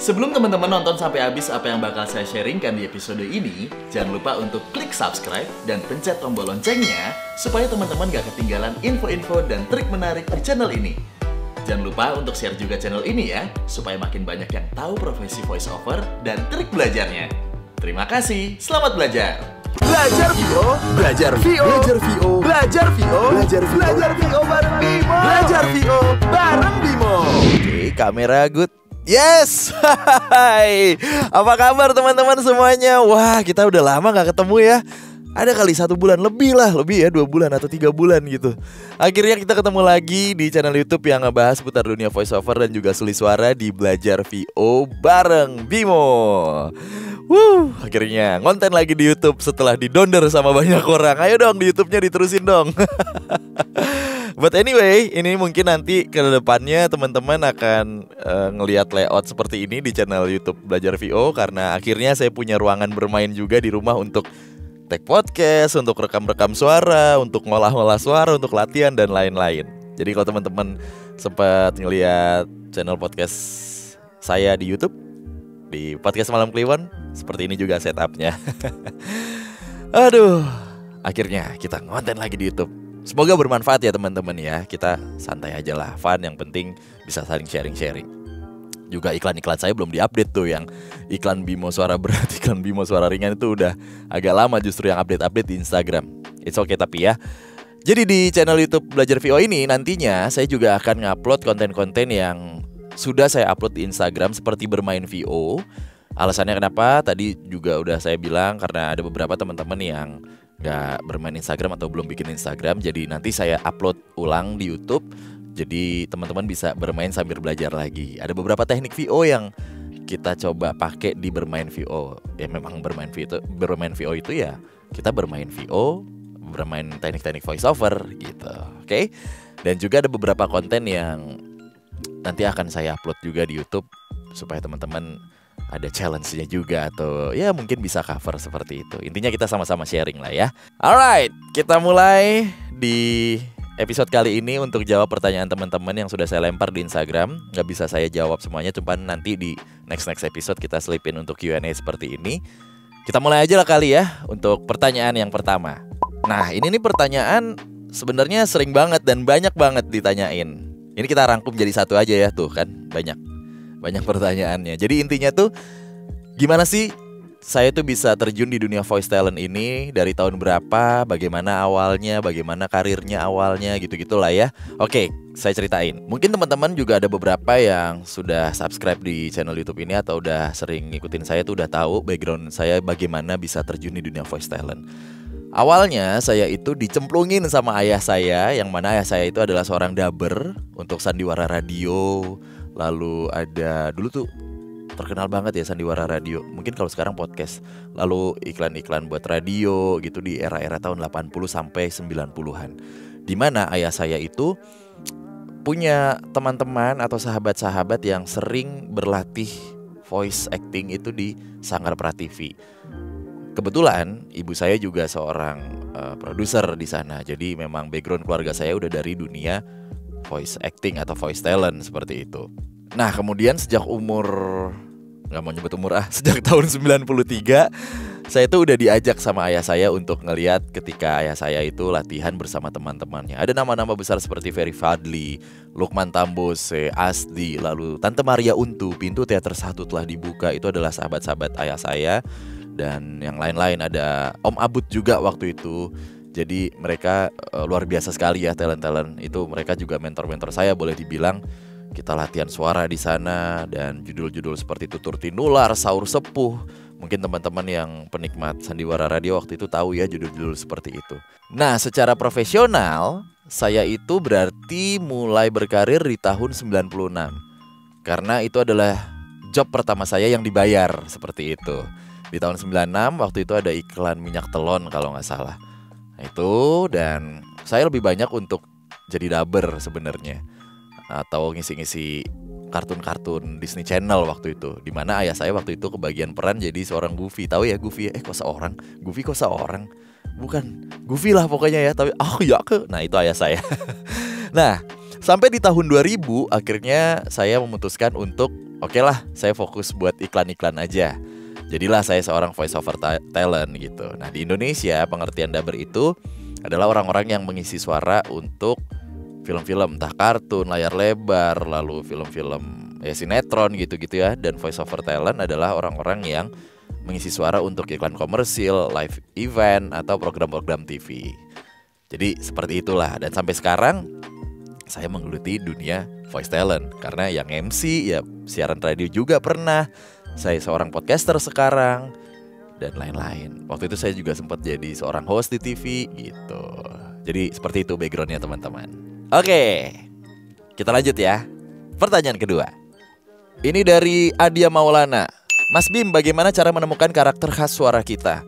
Sebelum teman-teman nonton sampai habis apa yang bakal saya sharingkan di episode ini, jangan lupa untuk klik subscribe dan pencet tombol loncengnya supaya teman-teman gak ketinggalan info-info dan trik menarik di channel ini. Jangan lupa untuk share juga channel ini ya, supaya makin banyak yang tahu profesi voice over dan trik belajarnya. Terima kasih, selamat belajar! Belajar VO, belajar VO, belajar VO, belajar VO, belajar VO bareng Bimo. Belajar VO bareng Bimo. Oke, kamera good. Yes, hai. Apa kabar teman-teman semuanya? Wah, kita udah lama gak ketemu ya. Ada kali 1 bulan lebih lah, lebih ya 2 bulan atau 3 bulan gitu. Akhirnya kita ketemu lagi di channel YouTube yang ngebahas seputar dunia voiceover dan juga suli suara di Belajar VO bareng Bimo. Akhirnya ngonten lagi di YouTube setelah didonder sama banyak orang. Ayo dong di YouTube-nya diterusin dong. But anyway, ini mungkin nanti ke depannya teman-teman akan ngelihat layout seperti ini di channel YouTube Belajar VO, karena akhirnya saya punya ruangan bermain juga di rumah untuk take podcast, untuk rekam-rekam suara, untuk ngolah-ngolah suara, untuk latihan dan lain-lain. Jadi kalau teman-teman sempat ngelihat channel podcast saya di YouTube, di Podcast Malam Kliwon, seperti ini juga setupnya. Aduh, akhirnya kita ngonten lagi di YouTube. Semoga bermanfaat ya teman-teman ya. Kita santai aja lah, fun, yang penting bisa saling sharing-sharing. Juga iklan-iklan saya belum diupdate tuh, yang iklan Bimo suara berat, iklan Bimo suara ringan itu udah agak lama justru yang update-update di Instagram. It's okay tapi ya. Jadi di channel YouTube Belajar VO ini nantinya saya juga akan ngupload konten-konten yang sudah saya upload di Instagram seperti bermain VO. Alasannya kenapa? Tadi juga udah saya bilang karena ada beberapa teman-teman yang gak bermain Instagram atau belum bikin Instagram. Jadi nanti saya upload ulang di YouTube. Jadi teman-teman bisa bermain sambil belajar lagi. Ada beberapa teknik VO yang kita coba pakai di bermain VO. Ya memang bermain VO itu ya kita bermain VO, bermain teknik-teknik voiceover gitu. Oke? Dan juga ada beberapa konten yang nanti akan saya upload juga di YouTube supaya teman-teman ada challenge-nya juga, atau ya mungkin bisa cover seperti itu. Intinya kita sama-sama sharing lah ya. Alright, kita mulai di episode kali ini untuk jawab pertanyaan teman-teman yang sudah saya lempar di Instagram. Gak bisa saya jawab semuanya, cuman nanti di next episode kita selipin untuk Q&A seperti ini. Kita mulai aja lah kali ya untuk pertanyaan yang pertama. Nah ini nih pertanyaan sebenarnya sering banget dan banyak banget ditanyain. Ini kita rangkum jadi satu aja ya, tuh kan banyak pertanyaannya. Jadi intinya tuh gimana sih saya tuh bisa terjun di dunia voice talent ini, dari tahun berapa, bagaimana awalnya, bagaimana karirnya awalnya, gitu-gitulah ya. Oke, saya ceritain. Mungkin teman-teman juga ada beberapa yang sudah subscribe di channel YouTube ini atau udah sering ngikutin saya tuh udah tahu background saya bagaimana bisa terjun di dunia voice talent. Awalnya saya itu dicemplungin sama ayah saya, yang mana ayah saya itu adalah seorang dubber untuk sandiwara radio. Lalu ada dulu tuh terkenal banget ya sandiwara radio. Mungkin kalau sekarang podcast. Lalu iklan-iklan buat radio gitu di era-era tahun 80 sampai 90-an. Dimana ayah saya itu punya teman-teman atau sahabat-sahabat yang sering berlatih voice acting itu di Sanggar Prativi. Kebetulan ibu saya juga seorang produser di sana. Jadi memang background keluarga saya udah dari dunia voice acting atau voice talent seperti itu. Nah kemudian sejak umur, gak mau nyebut umur sejak tahun 93 saya tuh udah diajak sama ayah saya untuk ngeliat ketika ayah saya itu latihan bersama teman-temannya. Ada nama-nama besar seperti Ferry Fadli, Lukman Tambose, Asdi, lalu Tante Maria Untu. Pintu teater 1 telah dibuka, itu adalah sahabat-sahabat ayah saya. Dan yang lain-lain, ada Om Abud juga waktu itu. Jadi mereka luar biasa sekali ya, talent-talent itu. Mereka juga mentor-mentor saya boleh dibilang. Kita latihan suara di sana dan judul-judul seperti Tutur Tinular, Saur Sepuh. Mungkin teman-teman yang penikmat sandiwara radio waktu itu tahu ya judul-judul seperti itu. Nah, secara profesional saya itu berarti mulai berkarir di tahun 96. Karena itu adalah job pertama saya yang dibayar seperti itu. Di tahun 96 waktu itu ada iklan minyak telon kalau nggak salah. Nah itu, dan saya lebih banyak untuk jadi dubber sebenarnya, atau ngisi-ngisi kartun-kartun Disney Channel waktu itu. Dimana ayah saya waktu itu kebagian peran jadi seorang Goofy. Tahu ya Goofy? Kok seorang? Goofy kok seorang? Bukan, Goofy lah pokoknya ya. Tapi ya ke. Nah itu ayah saya. Nah sampai di tahun 2000 akhirnya saya memutuskan untuk oke lah, saya fokus buat iklan-iklan aja. Jadilah saya seorang voice over talent gitu. Nah di Indonesia pengertian dubber itu adalah orang-orang yang mengisi suara untuk film-film, entah kartun, layar lebar, lalu film-film sinetron gitu-gitu ya. Dan voice over talent adalah orang-orang yang mengisi suara untuk iklan komersil, live event, atau program-program TV. Jadi seperti itulah. Dan sampai sekarang saya menggeluti dunia voice talent. Karena yang MC ya siaran radio juga pernah. Saya seorang podcaster sekarang dan lain-lain. Waktu itu saya juga sempat jadi seorang host di TV gitu. Jadi seperti itu backgroundnya teman-teman. Oke, kita lanjut ya. Pertanyaan kedua. Ini dari Adia Maulana. Mas Bim, bagaimana cara menemukan karakter khas suara kita?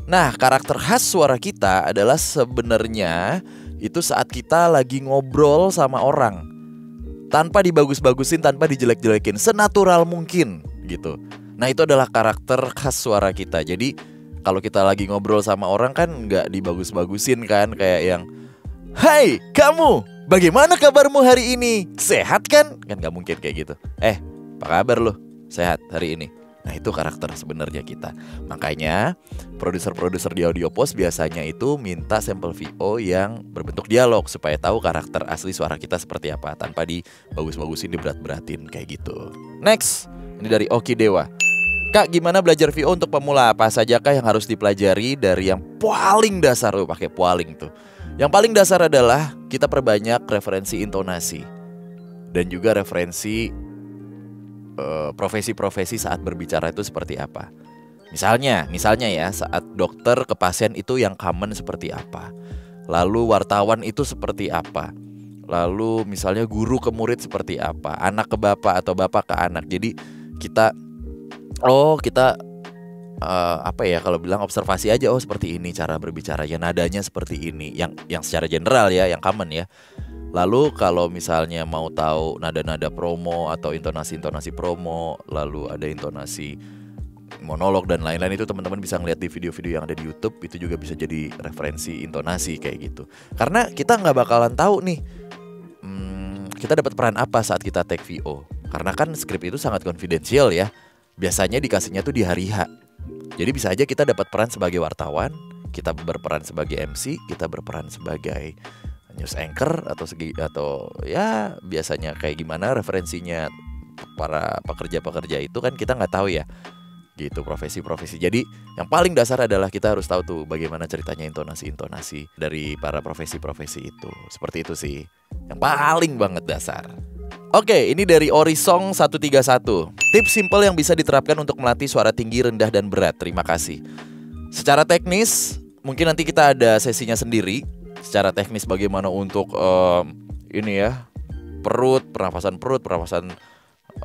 Nah, karakter khas suara kita adalah sebenarnya itu saat kita lagi ngobrol sama orang, tanpa dibagus-bagusin, tanpa dijelek-jelekin, senatural mungkin gitu. Nah, itu adalah karakter khas suara kita. Jadi kalau kita lagi ngobrol sama orang kan nggak dibagus-bagusin kan, kayak yang hai kamu, bagaimana kabarmu hari ini? Sehat kan? Kan nggak mungkin kayak gitu. Apa kabar lo? Sehat hari ini? Nah itu karakter sebenarnya kita. Makanya produser-produser di Audio Post biasanya itu minta sampel VO yang berbentuk dialog supaya tahu karakter asli suara kita seperti apa, tanpa dibagus-bagusin, diberat-beratin kayak gitu. Next, ini dari Oki Dewa. Kak, gimana belajar VO untuk pemula? Apa sajakah yang harus dipelajari dari yang paling dasar? Pakai paling tuh. Yang paling dasar adalah kita perbanyak referensi intonasi dan juga referensi profesi-profesi saat berbicara itu seperti apa. Misalnya ya, saat dokter ke pasien itu yang common seperti apa. Lalu wartawan itu seperti apa. Lalu misalnya guru ke murid seperti apa. Anak ke bapak atau bapak ke anak. Jadi kita kalau bilang observasi aja, seperti ini cara berbicara, ya nadanya seperti ini. Yang secara general ya, yang common ya. Lalu kalau misalnya mau tahu nada-nada promo atau intonasi-intonasi promo, lalu ada intonasi monolog dan lain-lain, itu teman-teman bisa ngeliat di video-video yang ada di YouTube. Itu juga bisa jadi referensi intonasi kayak gitu. Karena kita nggak bakalan tahu nih kita dapat peran apa saat kita take VO. Karena kan skrip itu sangat konfidensial ya. Biasanya dikasihnya tuh di hari H. Jadi bisa aja kita dapat peran sebagai wartawan, kita berperan sebagai MC, kita berperan sebagai news anchor atau ya biasanya kayak gimana referensinya para pekerja-pekerja itu kan kita nggak tahu ya gitu, profesi-profesi. Jadi yang paling dasar adalah kita harus tahu tuh bagaimana ceritanya intonasi-intonasi dari para profesi-profesi itu. Seperti itu sih yang paling banget dasar. Oke, ini dari Orisong 131. Tips simple yang bisa diterapkan untuk melatih suara tinggi, rendah, dan berat. Terima kasih. Secara teknis mungkin nanti kita ada sesinya sendiri. Secara teknis bagaimana untuk pernafasan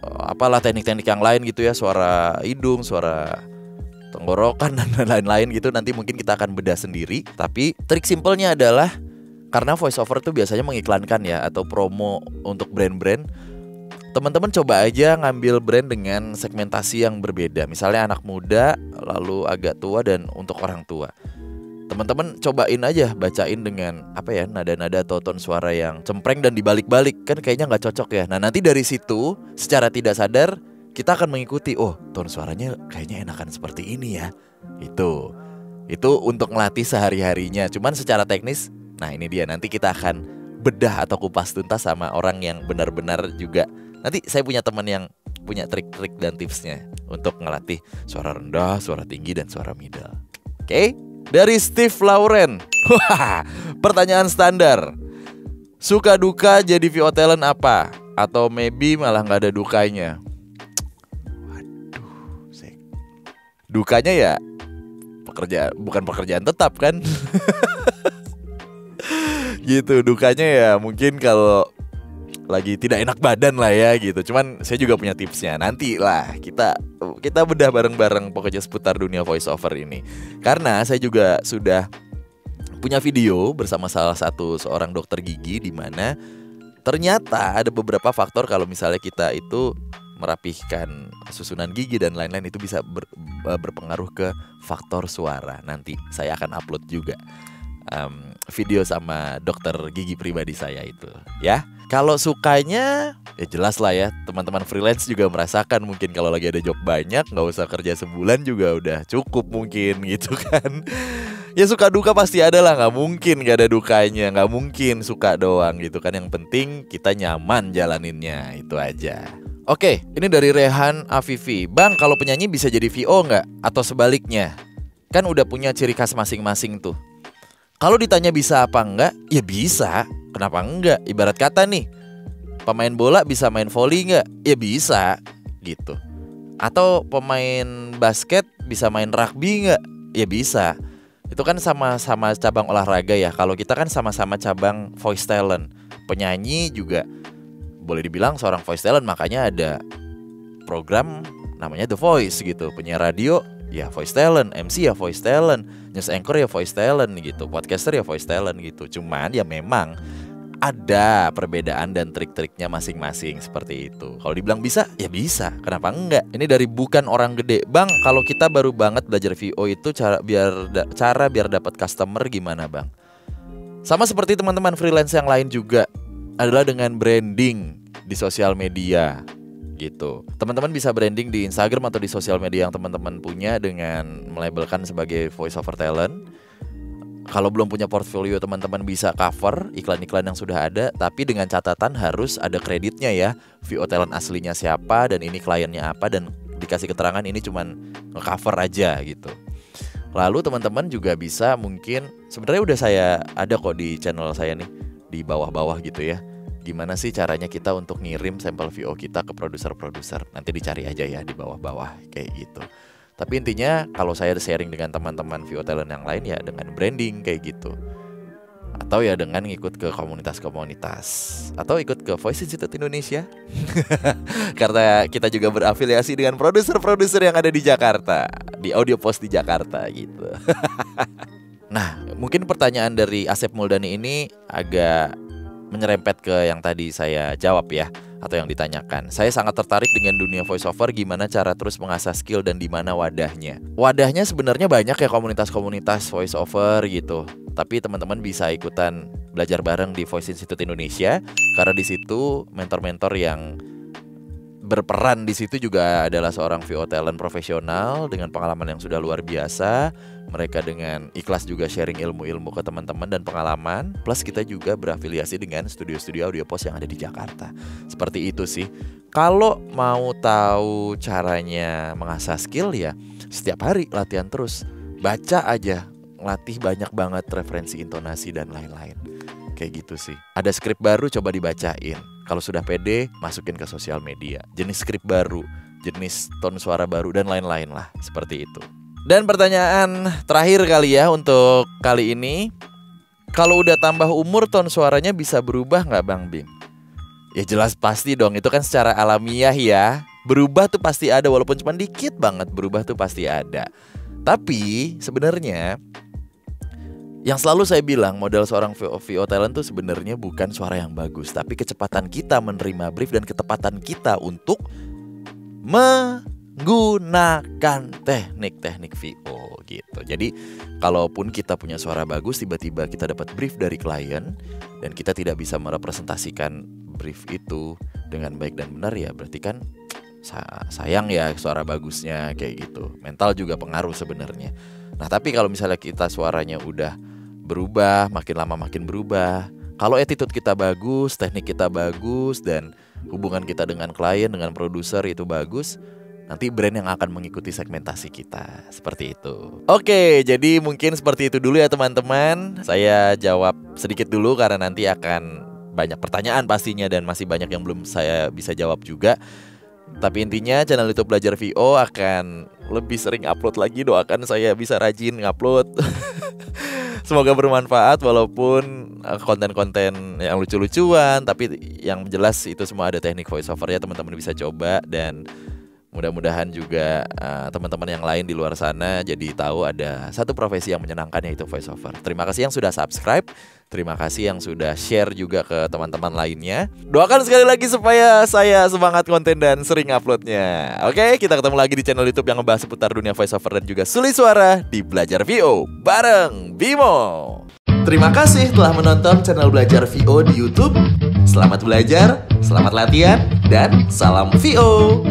apalah teknik-teknik yang lain gitu ya, suara hidung, suara tenggorokan dan lain-lain gitu. Nanti mungkin kita akan bedah sendiri. Tapi trik simpelnya adalah karena voice over tuh biasanya mengiklankan ya, atau promo untuk brand-brand. Teman-teman coba aja ngambil brand dengan segmentasi yang berbeda. Misalnya anak muda, lalu agak tua, dan untuk orang tua. Teman-teman cobain aja bacain dengan nada-nada atau ton suara yang cempreng dan dibalik-balik, kan kayaknya nggak cocok ya. Nah nanti dari situ secara tidak sadar kita akan mengikuti, ton suaranya kayaknya enakan seperti ini ya. Itu untuk ngelatih sehari-harinya. Cuman secara teknis, nah ini dia, nanti kita akan bedah atau kupas tuntas sama orang yang benar-benar juga. Nanti saya punya teman yang punya trik-trik dan tipsnya untuk ngelatih suara rendah, suara tinggi, dan suara middle. Oke? Dari Steve Lauren. Pertanyaan standar. Suka duka jadi VO talent apa? Atau maybe malah gak ada dukanya? Dukanya ya bukan pekerjaan tetap kan. Gitu, dukanya ya mungkin kalau lagi tidak enak badan lah ya gitu. Cuman saya juga punya tipsnya. Nanti lah kita bedah bareng-bareng pokoknya seputar dunia voice over ini. Karena saya juga sudah punya video bersama salah satu seorang dokter gigi, di mana ternyata ada beberapa faktor kalau misalnya kita itu merapihkan susunan gigi dan lain-lain, itu bisa berpengaruh ke faktor suara. Nanti saya akan upload juga video sama dokter gigi pribadi saya itu ya. Kalau sukanya ya jelas lah ya, teman-teman freelance juga merasakan mungkin kalau lagi ada job banyak nggak usah kerja sebulan juga udah cukup mungkin gitu kan. Ya suka duka pasti ada lah, nggak mungkin nggak ada dukanya, nggak mungkin suka doang gitu kan. Yang penting kita nyaman jalaninnya, itu aja. Oke, ini dari Rehan Afifi. Bang, kalau penyanyi bisa jadi VO nggak? Atau sebaliknya? Kan udah punya ciri khas masing-masing tuh. Kalau ditanya bisa apa enggak? Ya bisa. Kenapa enggak? Ibarat kata nih, pemain bola bisa main volley enggak? Ya bisa gitu. Atau pemain basket bisa main rugby enggak? Ya bisa. Itu kan sama-sama cabang olahraga ya. Kalau kita kan sama-sama cabang voice talent. Penyanyi juga boleh dibilang seorang voice talent, makanya ada program namanya The Voice gitu. Penyiar radio ya voice talent, MC ya voice talent, news anchor ya voice talent gitu, podcaster ya voice talent gitu. Cuman ya memang ada perbedaan dan trik-triknya masing-masing seperti itu. Kalau dibilang bisa, ya bisa. Kenapa enggak? Ini dari bukan orang gede. Bang, kalau kita baru banget belajar VO itu cara biar dapat customer gimana, Bang? Sama seperti teman-teman freelance yang lain juga, adalah dengan branding di sosial media gitu. Teman-teman bisa branding di Instagram atau di sosial media yang teman-teman punya dengan melabelkan sebagai voice over talent. Kalau belum punya portfolio, teman-teman bisa cover iklan-iklan yang sudah ada, tapi dengan catatan harus ada kreditnya ya. VO talent aslinya siapa dan ini kliennya apa, dan dikasih keterangan ini cuman nge-cover aja gitu. Lalu teman-teman juga bisa mungkin, sebenarnya udah saya ada kok di channel saya nih, di bawah-bawah gitu ya. Gimana sih caranya kita untuk ngirim sampel VO kita ke produser-produser. Nanti dicari aja ya di bawah-bawah kayak gitu. Tapi intinya kalau saya sharing dengan teman-teman VO talent yang lain ya dengan branding kayak gitu. Atau ya dengan ngikut ke komunitas-komunitas. Atau ikut ke Voice Institute Indonesia. Karena kita juga berafiliasi dengan produser-produser yang ada di Jakarta, di Audio Post di Jakarta gitu. Nah, mungkin pertanyaan dari Asep Muldani ini agak menyerempet ke yang tadi saya jawab ya, atau yang ditanyakan. Saya sangat tertarik dengan dunia voiceover, gimana cara terus mengasah skill dan di mana wadahnya. Wadahnya sebenarnya banyak ya, komunitas-komunitas voiceover gitu. Tapi teman-teman bisa ikutan belajar bareng di Voice Institute Indonesia, karena di situ mentor-mentor yang berperan di situ juga adalah seorang VO talent profesional dengan pengalaman yang sudah luar biasa. Mereka dengan ikhlas juga sharing ilmu-ilmu ke teman-teman dan pengalaman. Plus kita juga berafiliasi dengan studio-studio Audio Post yang ada di Jakarta. Seperti itu sih. Kalau mau tahu caranya mengasah skill ya setiap hari latihan terus. Baca aja, latih banyak banget referensi intonasi dan lain-lain. Kayak gitu sih. Ada skrip baru coba dibacain. Kalau sudah pede, masukin ke sosial media. Jenis skrip baru, jenis tone suara baru, dan lain-lain lah. Seperti itu. Dan pertanyaan terakhir kali ya untuk kali ini. Kalau udah tambah umur, tone suaranya bisa berubah nggak Bang Bim? Ya jelas pasti dong, itu kan secara alamiah ya. Berubah tuh pasti ada, walaupun cuma dikit banget, berubah tuh pasti ada. Tapi sebenarnya yang selalu saya bilang, modal seorang VO talent tuh sebenarnya bukan suara yang bagus, tapi kecepatan kita menerima brief dan ketepatan kita untuk menggunakan teknik-teknik VO gitu. Jadi kalaupun kita punya suara bagus, tiba-tiba kita dapat brief dari klien dan kita tidak bisa merepresentasikan brief itu dengan baik dan benar, ya berarti kan sayang ya suara bagusnya kayak gitu. Mental juga pengaruh sebenarnya. Nah tapi kalau misalnya kita suaranya udah berubah, makin lama makin berubah, kalau attitude kita bagus, teknik kita bagus, dan hubungan kita dengan klien, dengan produser itu bagus, nanti brand yang akan mengikuti segmentasi kita. Seperti itu. Oke, jadi mungkin seperti itu dulu ya teman-teman. Saya jawab sedikit dulu karena nanti akan banyak pertanyaan pastinya, dan masih banyak yang belum saya bisa jawab juga. Tapi intinya channel YouTube Belajar VO akan lebih sering upload lagi. Doakan saya bisa rajin ngupload. Semoga bermanfaat, walaupun konten-konten yang lucu-lucuan, tapi yang jelas itu semua ada teknik voiceover ya, teman-teman bisa coba. Dan mudah-mudahan juga teman-teman yang lain di luar sana jadi tahu ada satu profesi yang menyenangkan, yaitu voiceover. Terima kasih yang sudah subscribe, terima kasih yang sudah share juga ke teman-teman lainnya. Doakan sekali lagi supaya saya semangat konten dan sering uploadnya. Oke, kita ketemu lagi di channel YouTube yang ngebahas seputar dunia voiceover dan juga sulit suara di Belajar VO bareng Bimo. Terima kasih telah menonton channel Belajar VO di YouTube. Selamat belajar, selamat latihan, dan salam VO.